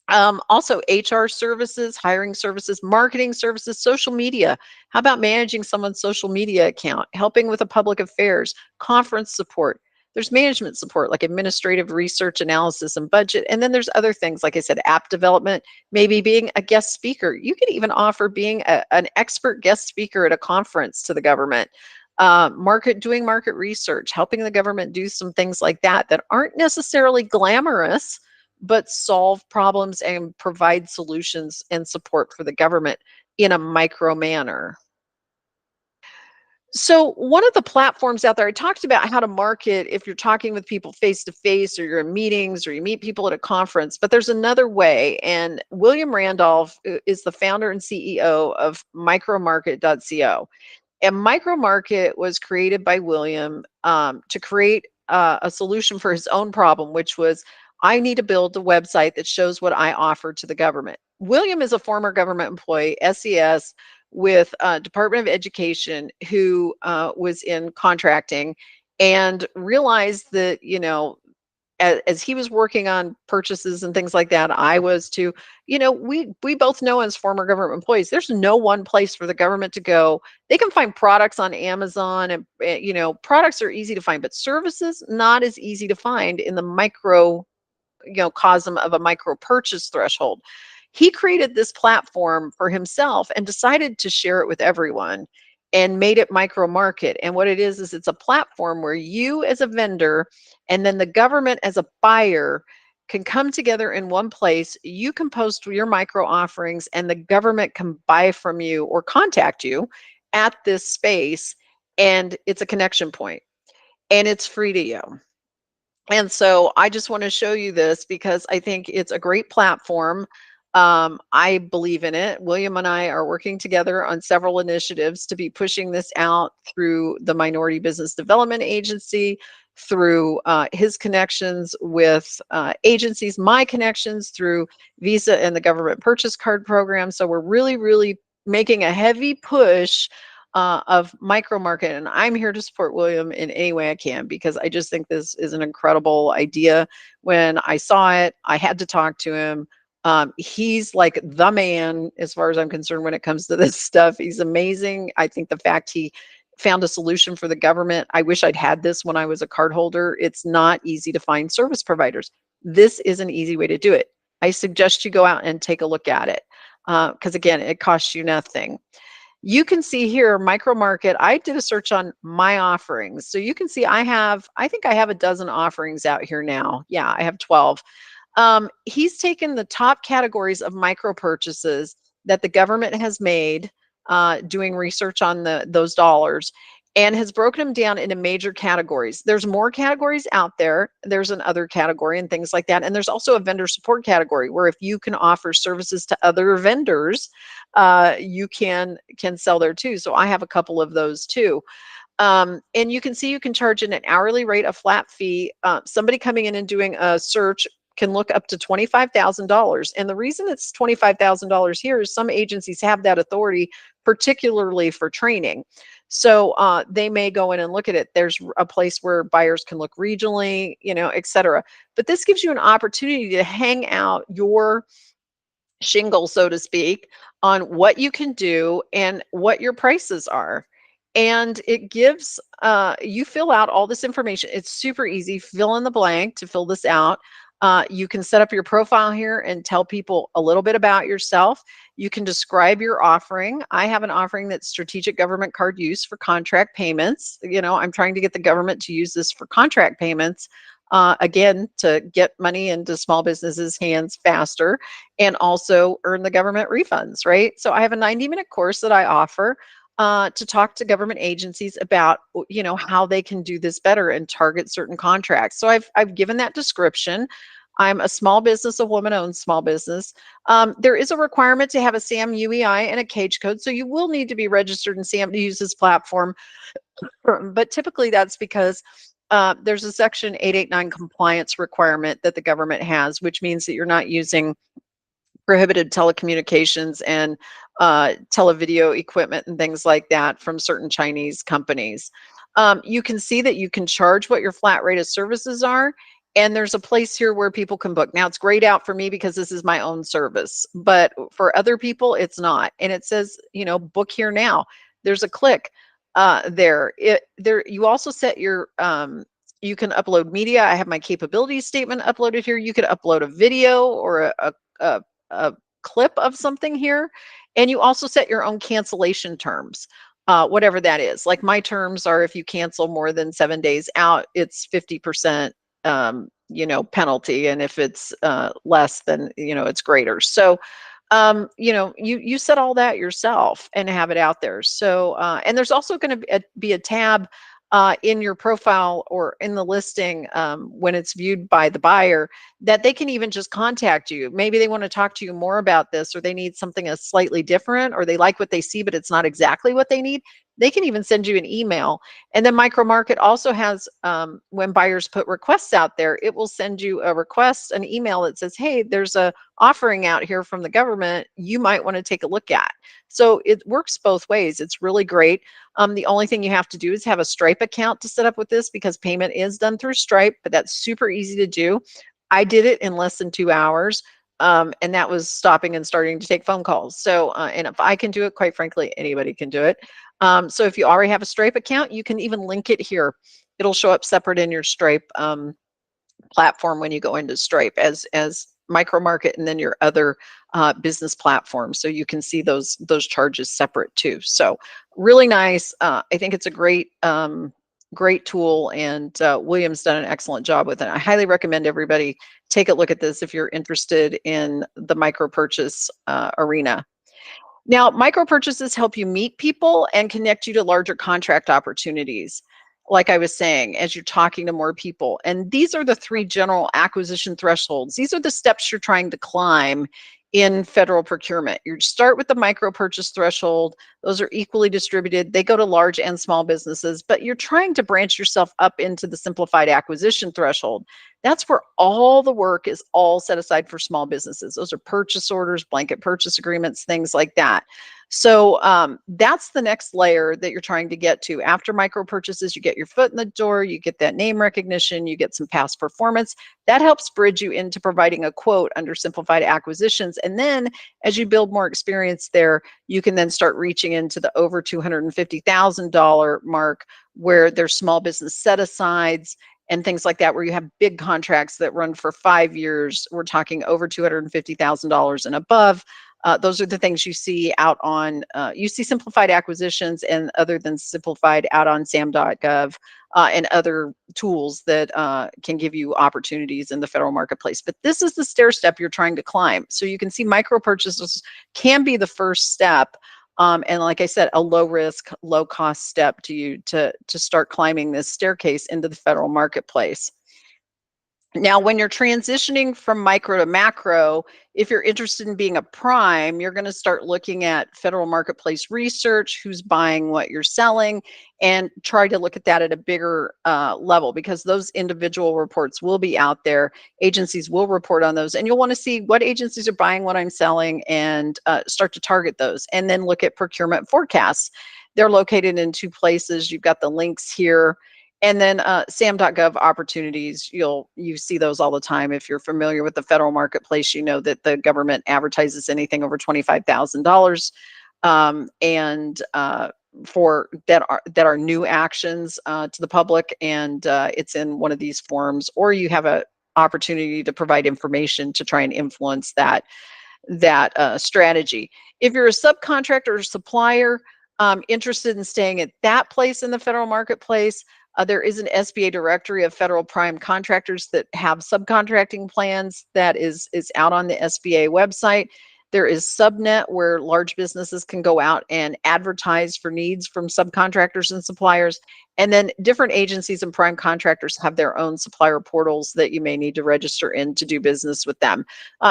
Also, HR services, hiring services, marketing services, social media. How about managing someone's social media account, helping with the public affairs, conference support? There's management support like administrative research analysis and budget. And then there's other things, like I said, app development, maybe being a guest speaker. You could even offer being an expert guest speaker at a conference to the government. Doing market research, helping the government do some things like that aren't necessarily glamorous, but solve problems and provide solutions and support for the government in a micro manner. So, one of the platforms out there, I talked about how to market if you're talking with people face to face, or you're in meetings, or you meet people at a conference, but there's another way. And William Randolph is the founder and CEO of micromarket.co. And micromarket was created by William to create a solution for his own problem, which was, I need to build a website that shows what I offer to the government. William is a former government employee, SES, with Department of Education, who was in contracting, and realized that, as he was working on purchases and things like that, I was too. We both know, as former government employees, there's no one place for the government to go. They can find products on Amazon, and products are easy to find, but services not as easy to find in the microcosm of a micro purchase threshold. He created this platform for himself and decided to share it with everyone, and made it micro market. And what it is it's a platform where you as a vendor and then the government as a buyer can come together in one place. You can post your micro offerings, and the government can buy from you or contact you at this space. And it's a connection point, and it's free to you. And so I just want to show you this because I think it's a great platform. I believe in it. William and I are working together on several initiatives to be pushing this out through the Minority Business Development Agency, through his connections with agencies, my connections through Visa and the government purchase card program. So we're really, really making a heavy push of micro market, and I'm here to support William in any way I can, because I just think this is an incredible idea. When I saw it, I had to talk to him. He's like the man as far as I'm concerned when it comes to this stuff. He's amazing. I think the fact he found a solution for the government. I wish I'd had this when I was a card holder. It's not easy to find service providers. This is an easy way to do it. I suggest you go out and take a look at it, because again, it costs you nothing. You can see here, micro market. I did a search on my offerings. So you can see I think I have a dozen offerings out here now. Yeah, I have 12. He's taken the top categories of micro purchases that the government has made, doing research on those dollars, and has broken them down into major categories. There's more categories out there. There's an other category and things like that. And there's also a vendor support category where if you can offer services to other vendors, you can sell there too. So I have a couple of those too. And you can see you can charge an hourly rate, a flat fee. Somebody coming in and doing a search can look up to $25,000. And the reason it's $25,000 here is some agencies have that authority, particularly for training. So they may go in and look at it. There's a place where buyers can look regionally, et cetera. But this gives you an opportunity to hang out your shingle, so to speak, on what you can do and what your prices are. And it gives, you fill out all this information. It's super easy. Fill in the blank to fill this out. You can set up your profile here and tell people a little bit about yourself. You can describe your offering. I have an offering that's strategic government card use for contract payments. I'm trying to get the government to use this for contract payments, again, to get money into small businesses' hands faster and also earn the government refunds, right? So I have a 90-minute course that I offer to talk to government agencies about, how they can do this better and target certain contracts. So I've given that description. I'm a small business, a woman-owned small business. There is a requirement to have a SAM UEI and a CAGE code, so you will need to be registered in SAM to use this platform. But typically that's because there's a Section 889 compliance requirement that the government has, which means that you're not using prohibited telecommunications and televideo equipment and things like that from certain Chinese companies. You can see that you can charge what your flat rate of services are. And there's a place here where people can book. Now it's grayed out for me because this is my own service, but for other people, it's not. And it says, book here now. There's a click there. You also set your, you can upload media. I have my capabilities statement uploaded here. You could upload a video or a clip of something here. And you also set your own cancellation terms, whatever that is. Like my terms are, if you cancel more than 7 days out, it's 50%, penalty. And if it's less, then, it's greater. So, you set all that yourself and have it out there. So, and there's also going to be a tab in your profile or in the listing when it's viewed by the buyer, that they can even just contact you. Maybe they want to talk to you more about this, or they need something that's slightly different, or they like what they see, but it's not exactly what they need. They can even send you an email. And then Micro Market also has, when buyers put requests out there, it will send you a request, an email that says, hey, there's a offering out here from the government you might want to take a look at. So it works both ways. It's really great. The only thing you have to do is have a Stripe account to set up with this, because payment is done through Stripe, but that's super easy to do. I did it in less than 2 hours. And that was stopping and starting to take phone calls. So, and if I can do it, quite frankly, anybody can do it. So if you already have a Stripe account, you can even link it here. It'll show up separate in your Stripe platform when you go into Stripe as Micro Market, and then your other business platforms. So you can see those charges separate too. So really nice. I think it's a great tool, and William's done an excellent job with it. I highly recommend everybody take a look at this if you're interested in the micro purchase arena. Now, micro purchases help you meet people and connect you to larger contract opportunities, like I was saying, as you're talking to more people. And these are the 3 general acquisition thresholds. These are the steps you're trying to climb in federal procurement. You start with the micro purchase threshold. Those are equally distributed. They go to large and small businesses, but you're trying to branch yourself up into the simplified acquisition threshold. That's where all the work is all set aside for small businesses. Those are purchase orders, blanket purchase agreements, things like that. So that's the next layer that you're trying to get to. After micro purchases, you get your foot in the door, you get that name recognition, you get some past performance. That helps bridge you into providing a quote under simplified acquisitions. And then as you build more experience there, you can then start reaching into the over $250,000 mark where there's small business set asides and things like that, where you have big contracts that run for 5 years. We're talking over $250,000 and above. Those are the things you see out on, you see simplified acquisitions and other than simplified out on SAM.gov and other tools that can give you opportunities in the federal marketplace. But this is the stair step you're trying to climb. So you can see micro purchases can be the first step. And like I said, a low risk, low cost step to you to start climbing this staircase into the federal marketplace. Now, when you're transitioning from micro to macro, if you're interested in being a prime, you're going to start looking at federal marketplace research, who's buying what you're selling, and try to look at that at a bigger level, because those individual reports will be out there. Agencies will report on those, and you'll want to see what agencies are buying what I'm selling and start to target those, and then look at procurement forecasts. They're located in two places. You've got the links here. And then SAM.gov opportunities, you see those all the time. If you're familiar with the federal marketplace, you know that the government advertises anything over $25,000, and for that are new actions to the public, and it's in one of these forums, or you have a opportunity to provide information to try and influence that strategy. If you're a subcontractor or supplier interested in staying at that place in the federal marketplace, there is an SBA directory of federal prime contractors that have subcontracting plans that is out on the SBA website. There is Subnet, where large businesses can go out and advertise for needs from subcontractors and suppliers. And then different agencies and prime contractors have their own supplier portals that you may need to register in to do business with them.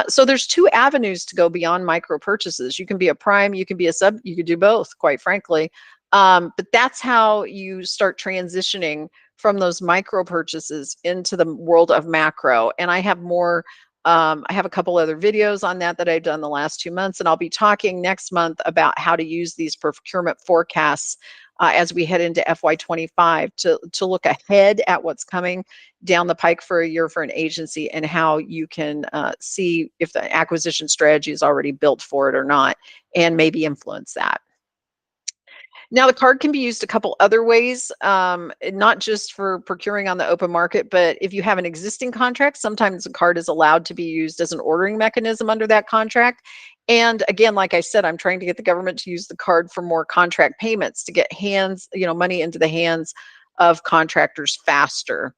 So there's two avenues to go beyond micro purchases. You can be a prime, you can be a sub, you could do both, quite frankly. But that's how you start transitioning from those micro purchases into the world of macro. And I have more, I have a couple other videos on that I've done the last 2 months, and I'll be talking next month about how to use these procurement forecasts as we head into FY25 to look ahead at what's coming down the pike for a year for an agency, and how you can see if the acquisition strategy is already built for it or not, and maybe influence that. Now, the card can be used a couple other ways, not just for procuring on the open market, but if you have an existing contract, sometimes the card is allowed to be used as an ordering mechanism under that contract. And again, like I said, I'm trying to get the government to use the card for more contract payments to get money into the hands of contractors faster.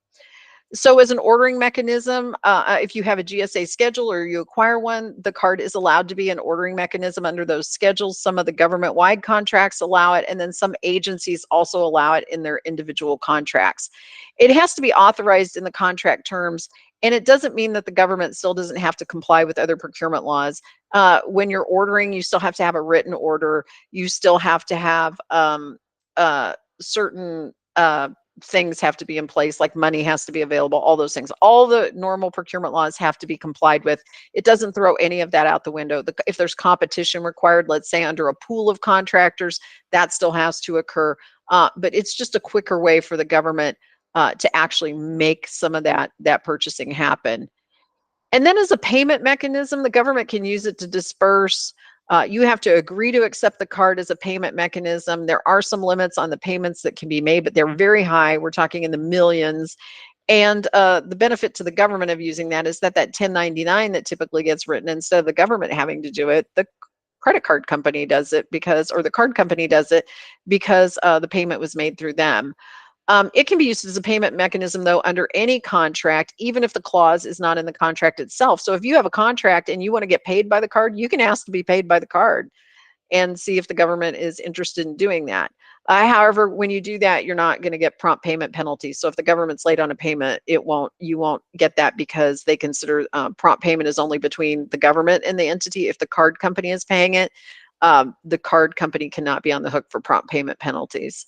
So as an ordering mechanism, if you have a GSA schedule or you acquire one, the card is allowed to be an ordering mechanism under those schedules. Some of the government-wide contracts allow it, and then some agencies also allow it in their individual contracts. It has to be authorized in the contract terms, and it doesn't mean that the government still doesn't have to comply with other procurement laws. When you're ordering, you still have to have a written order. You still have to have certain things have to be in place, like money has to be available, all those things. All the normal procurement laws have to be complied with. It doesn't throw any of that out the window. If there's competition required, let's say under a pool of contractors, that still has to occur. But it's just a quicker way for the government to actually make some of that purchasing happen. And then as a payment mechanism, the government can use it to disperse. You have to agree to accept the card as a payment mechanism. There are some limits on the payments that can be made, but they're very high. We're talking in the millions. And the benefit to the government of using that is that 1099 that typically gets written, instead of the government having to do it, the credit card company does it or the card company does it because the payment was made through them. It can be used as a payment mechanism, though, under any contract, even if the clause is not in the contract itself. So if you have a contract and you want to get paid by the card, you can ask to be paid by the card and see if the government is interested in doing that. However, when you do that, you're not going to get prompt payment penalties. So if the government's late on a payment, you won't get that because they consider prompt payment is only between the government and the entity. If the card company is paying it, the card company cannot be on the hook for prompt payment penalties.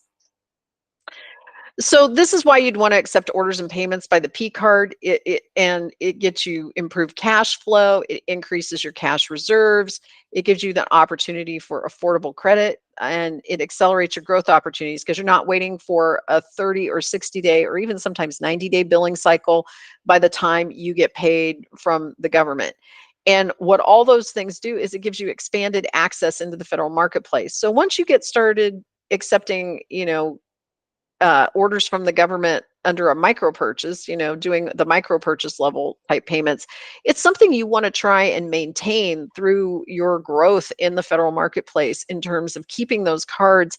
So this is why you'd want to accept orders and payments by the P card. It gets you improved cash flow. It increases your cash reserves. It gives you the opportunity for affordable credit, and it accelerates your growth opportunities because you're not waiting for a 30 or 60 day or even sometimes 90-day billing cycle by the time you get paid from the government. And what all those things do is it gives you expanded access into the federal marketplace. So once you get started accepting, orders from the government under a micro purchase, doing the micro purchase level type payments, it's something you want to try and maintain through your growth in the federal marketplace in terms of keeping those cards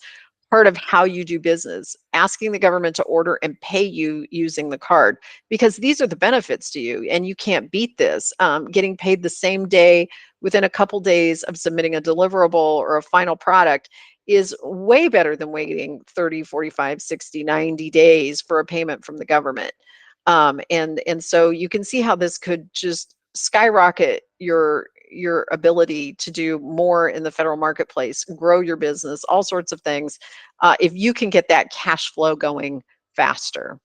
part of how you do business, asking the government to order and pay you using the card, because these are the benefits to you and you can't beat this. Getting paid the same day within a couple days of submitting a deliverable or a final product is way better than waiting 30, 45, 60, 90 days for a payment from the government. And so you can see how this could just skyrocket your ability to do more in the federal marketplace, grow your business, all sorts of things, if you can get that cash flow going faster.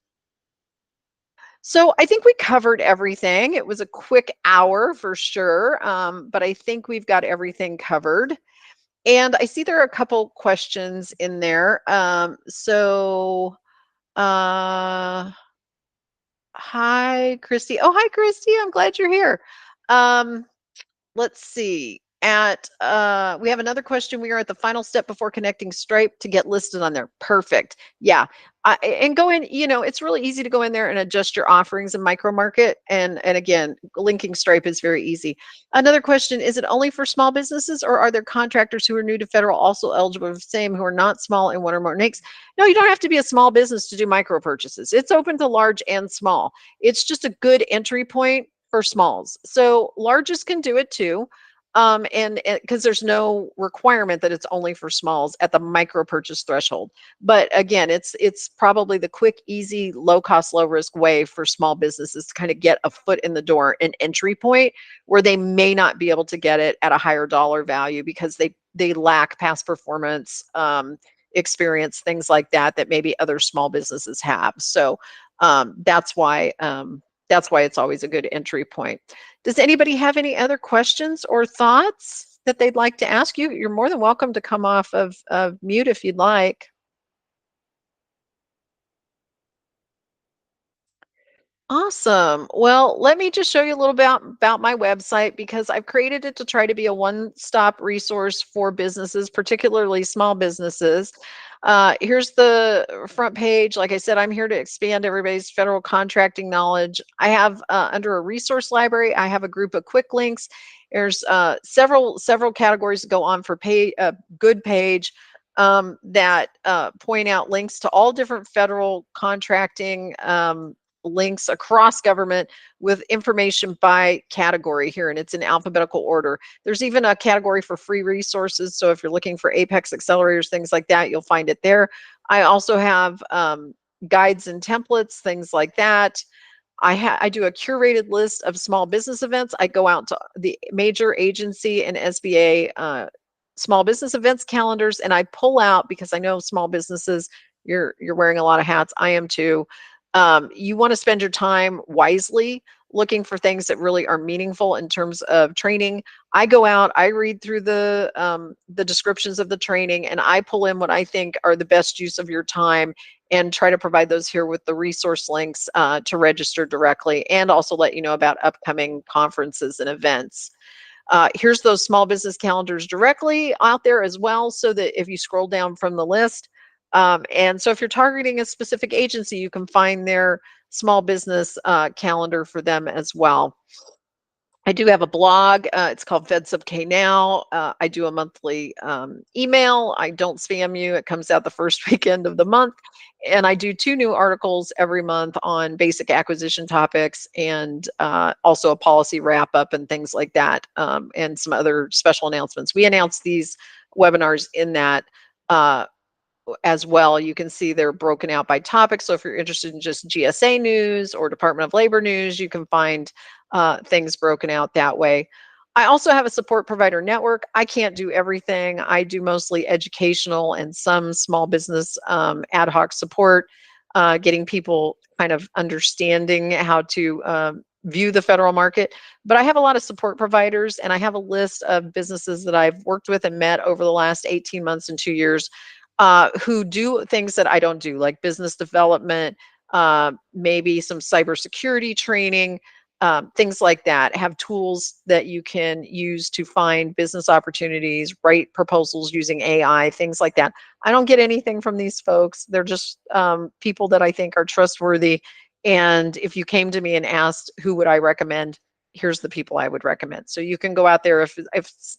So I think we covered everything. It was a quick hour for sure, but I think we've got everything covered. And I see there are a couple questions in there. Uh, Hi, Christy. Oh, hi, Christy. I'm glad you're here. Um, let's see. We have another question. We are at the final step before connecting Stripe to get listed on there. Perfect. Yeah. And go in, it's really easy to go in there and adjust your offerings and micro market. And again, linking Stripe is very easy. Another question, is it only for small businesses, or are there contractors who are new to federal also eligible for the same, who are not small in one or more NAICS? No, you don't have to be a small business to do micro purchases. It's open to large and small. It's just a good entry point for smalls. So larges can do it too. And because there's no requirement that it's only for smalls at the micro purchase threshold. But again, it's probably the quick, easy, low cost, low risk way for small businesses to kind of get a foot in the door, an entry point where they may not be able to get it at a higher dollar value because they lack past performance, experience, things like that maybe other small businesses have. So that's why it's always a good entry point. Does anybody have any other questions or thoughts that they'd like to ask you? You're more than welcome to come off of mute if you'd like. Awesome. Well, let me just show you a little about my website, because I've created it to try to be a one-stop resource for businesses, particularly small businesses. Here's the front page. Like I said, I'm here to expand everybody's federal contracting knowledge. I have under a resource library, I have a group of quick links. There's several categories that go on for good page, that point out links to all different federal contracting links across government with information by category here, and it's in alphabetical order. There's even a category for free resources. So if you're looking for Apex accelerators, things like that, you'll find it there. I also have guides and templates, things like that. I do a curated list of small business events. I go out to the major agency and SBA small business events calendars, and I pull out, because I know small businesses, you're wearing a lot of hats. I am too. You want to spend your time wisely looking for things that really are meaningful in terms of training. I go out, I read through the descriptions of the training, and I pull in what I think are the best use of your time and try to provide those here with the resource links to register directly, and also let you know about upcoming conferences and events. Here's those small business calendars directly out there as well, so that if you scroll down from the list, and so if you're targeting a specific agency, you can find their small business calendar for them as well. I do have a blog. It's called FedSubK Now. I do a monthly email. I don't spam you. It comes out the first weekend of the month. And I do 2 new articles every month on basic acquisition topics, and also a policy wrap up and things like that, and some other special announcements. We announce these webinars in that as well. You can see they're broken out by topic. So if you're interested in just GSA news or Department of Labor news, you can find things broken out that way. I also have a support provider network. I can't do everything. I do mostly educational and some small business ad hoc support, getting people kind of understanding how to view the federal market. But I have a lot of support providers, and I have a list of businesses that I've worked with and met over the last 18 months and 2 years, who do things that I don't do, like business development, maybe some cybersecurity training, things like that. Have tools that you can use to find business opportunities, write proposals using AI, things like that. I don't get anything from these folks. They're just people that I think are trustworthy. And if you came to me and asked who would I recommend, here's the people I would recommend. So you can go out there if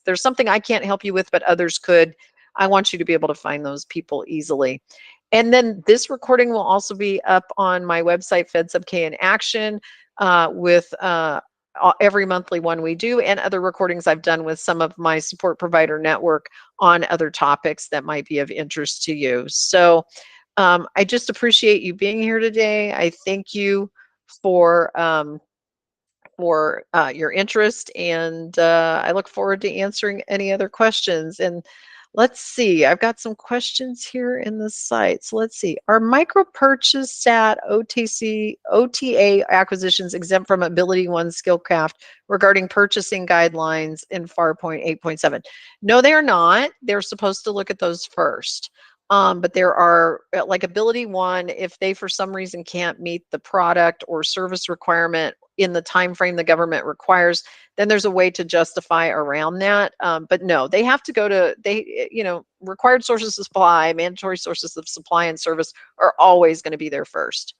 there's something I can't help you with, but others could. I want you to be able to find those people easily. And then this recording will also be up on my website, FedSubK in Action, with every monthly one we do, and other recordings I've done with some of my support provider network on other topics that might be of interest to you. So I just appreciate you being here today. I thank you for your interest, and I look forward to answering any other questions. And let's see, I've got some questions here in the site. So let's see, are micro purchase SAT OTC OTA acquisitions exempt from AbilityOne Skillcraft regarding purchasing guidelines in FAR.Point 8.7? No, they are not. They're supposed to look at those first. But there are, like AbilityOne, if they for some reason can't meet the product or service requirement in the time frame the government requires, then there's a way to justify around that. But no, they have to go to required sources of supply, mandatory sources of supply and service are always going to be there first.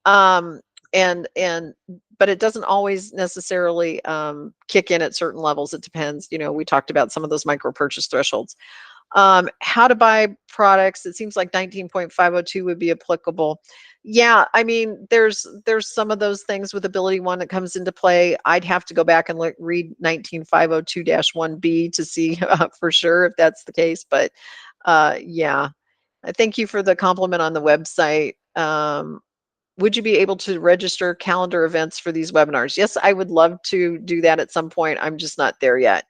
And but it doesn't always necessarily kick in at certain levels. It depends. We talked about some of those micro purchase thresholds. How to buy products. It seems like 19.502 would be applicable. Yeah, I mean, there's some of those things with AbilityOne that comes into play. I'd have to go back and read 19502-1B to see for sure if that's the case. But yeah, I thank you for the compliment on the website. Would you be able to register calendar events for these webinars? Yes, I would love to do that at some point. I'm just not there yet.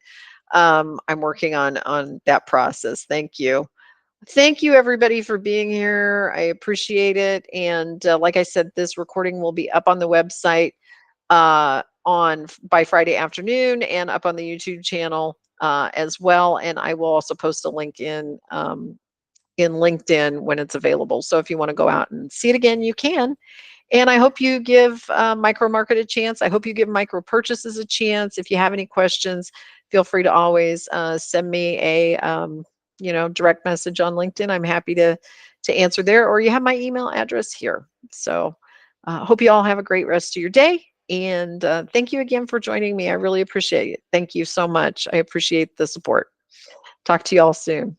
I'm working on that process. Thank you. Thank you everybody for being here. I appreciate it. And like I said, this recording will be up on the website by Friday afternoon and up on the YouTube channel as well. And I will also post a link in LinkedIn when it's available. So if you want to go out and see it again, you can. And I hope you give micro market a chance. I hope you give micro purchases a chance. If you have any questions, feel free to always send me a direct message on LinkedIn. I'm happy to answer there, or you have my email address here. So hope you all have a great rest of your day. And thank you again for joining me. I really appreciate it. Thank you so much. I appreciate the support. Talk to you all soon.